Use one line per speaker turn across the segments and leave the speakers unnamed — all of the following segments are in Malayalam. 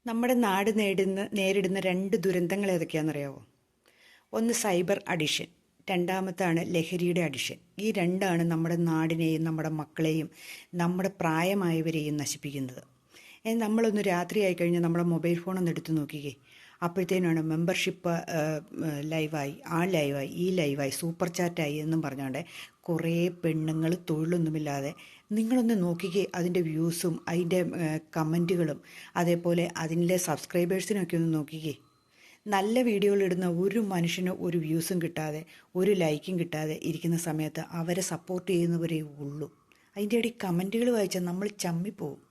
നമ്മുടെ നാട് നേരിടുന്ന രണ്ട് ദുരന്തങ്ങൾ ഏതൊക്കെയാണെന്നറിയാവോ? ഒന്ന് സൈബർ അഡിഷൻ, രണ്ടാമത്താണ് ലഹരിയുടെ അഡിഷൻ. ഈ രണ്ടാണ് നമ്മുടെ നാടിനെയും നമ്മുടെ മക്കളെയും നമ്മുടെ പ്രായമായവരെയും നശിപ്പിക്കുന്നത്. നമ്മളൊന്ന് രാത്രി ആയിക്കഴിഞ്ഞാൽ നമ്മുടെ മൊബൈൽ ഫോണൊന്ന് എടുത്ത് നോക്കിക്കേ, അപ്പോഴത്തേനാണ് മെമ്പർഷിപ്പ് ലൈവായി, ആ ലൈവായി, ഈ ലൈവായി, സൂപ്പർ ചാറ്റായി എന്നും പറഞ്ഞുകൊണ്ട് കുറേ പെണ്ണുങ്ങൾ തൊഴിലൊന്നുമില്ലാതെ നിങ്ങളൊന്ന് നോക്കിക്കേ, അതിൻ്റെ വ്യൂസും അതിൻ്റെ കമൻറ്റുകളും അതേപോലെ അതിൻ്റെ സബ്സ്ക്രൈബേഴ്സിനൊക്കെ ഒന്ന് നോക്കിക്കേ. നല്ല വീഡിയോകൾ ഇടുന്ന ഒരു മനുഷ്യന് ഒരു വ്യൂസും കിട്ടാതെ ഒരു ലൈക്കും കിട്ടാതെ ഇരിക്കുന്ന സമയത്ത് അവരെ സപ്പോർട്ട് ചെയ്യുന്നവരേ ഉള്ളൂ. അതിൻ്റെ ഇടയിൽ കമൻറ്റുകൾ വായിച്ചാൽ നമ്മൾ ചമ്മിപ്പോവും.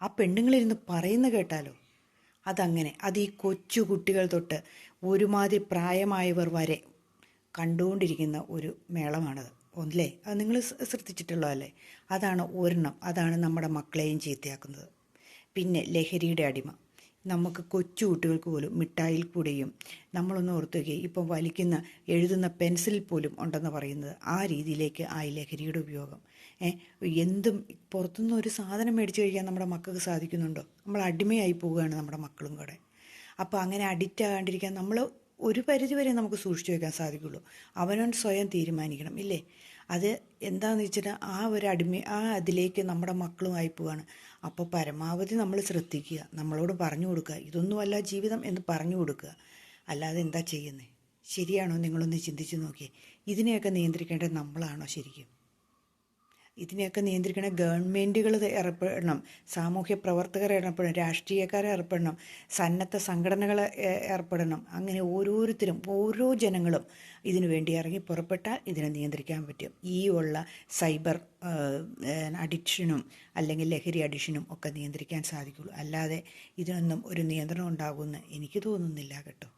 ആ പെണ്ണുങ്ങളിരുന്ന് പറയുന്ന കേട്ടാലോ, അതങ്ങനെ, അത് ഈ കൊച്ചു കുട്ടികൾ തൊട്ട് ഒരുമാതിരി പ്രായമായവർ വരെ കണ്ടുകൊണ്ടിരിക്കുന്ന ഒരു മേളമാണത്. ഒന്നല്ലേ, അത് നിങ്ങൾ ശ്രദ്ധിച്ചിട്ടുള്ളതല്ലേ? അതാണ് ഒരെണ്ണം, അതാണ് നമ്മുടെ മക്കളെയും ചീത്തയാക്കുന്നത്. പിന്നെ ലഹരിയുടെ അടിമ, നമുക്ക് കൊച്ചു കുട്ടികൾക്ക് പോലും മിഠായിൽ കൂടെയും, നമ്മളൊന്ന് ഓർത്ത് വയ്ക്കുക, ഇപ്പം വലിക്കുന്ന എഴുതുന്ന പെൻസിൽ പോലും ഉണ്ടെന്ന് പറയുന്നത് ആ രീതിയിലേക്ക് ആ ലഹരിയുടെ ഉപയോഗം. എന്തും പുറത്തുനിന്ന് ഒരു സാധനം മേടിച്ച് കഴിക്കാൻ നമ്മുടെ മക്കൾക്ക് സാധിക്കുന്നുണ്ടോ? നമ്മൾ അടിമയായി പോവുകയാണ് നമ്മുടെ മക്കളും കൂടെ. അപ്പോൾ അങ്ങനെ അഡിക്റ്റ് ആകാണ്ടിരിക്കാൻ നമ്മൾ ഒരു പരിധിവരെ നമുക്ക് സൂക്ഷിച്ചു വയ്ക്കാൻ സാധിക്കുള്ളൂ. അവനവൻ സ്വയം തീരുമാനിക്കണം, ഇല്ലേ? അത് എന്താണെന്ന് വെച്ചിട്ട് ആ അതിലേക്ക് നമ്മുടെ മക്കളുമായി പോവാണ്. അപ്പോൾ പരമാവധി നമ്മൾ ശ്രദ്ധിക്കുക, നമ്മളോട് പറഞ്ഞു കൊടുക്കുക, ഇതൊന്നുമല്ല ജീവിതം എന്ന് പറഞ്ഞു കൊടുക്കുക. അല്ലാതെ എന്താ ചെയ്യുന്നത്? ശരിയാണോ? നിങ്ങളൊന്ന് ചിന്തിച്ച് നോക്കിയേ. ഇതിനെയൊക്കെ നിയന്ത്രിക്കേണ്ടത് നമ്മളാണോ ശരിക്കും? ഇതിനെയൊക്കെ നിയന്ത്രിക്കണ ഗവൺമെൻറ്റുകൾ ഏർപ്പെടണം, സാമൂഹ്യ പ്രവർത്തകർ ഏർപ്പെടണം, രാഷ്ട്രീയക്കാർ ഏർപ്പെടണം, സന്നദ്ധ സംഘടനകൾ ഏർപ്പെടണം. അങ്ങനെ ഓരോരുത്തരും, ഓരോ ജനങ്ങളും ഇതിനു വേണ്ടി ഇറങ്ങി പുറപ്പെട്ടാൽ ഇതിനെ നിയന്ത്രിക്കാൻ പറ്റും. ഈ ഉള്ള സൈബർ അഡിക്ഷനും അല്ലെങ്കിൽ ലഹരി അഡിക്ഷനും ഒക്കെ നിയന്ത്രിക്കാൻ സാധിക്കുള്ളൂ. അല്ലാതെ ഇതിനൊന്നും ഒരു നിയന്ത്രണം ഉണ്ടാകുമെന്ന് എനിക്ക് തോന്നുന്നില്ല കേട്ടോ.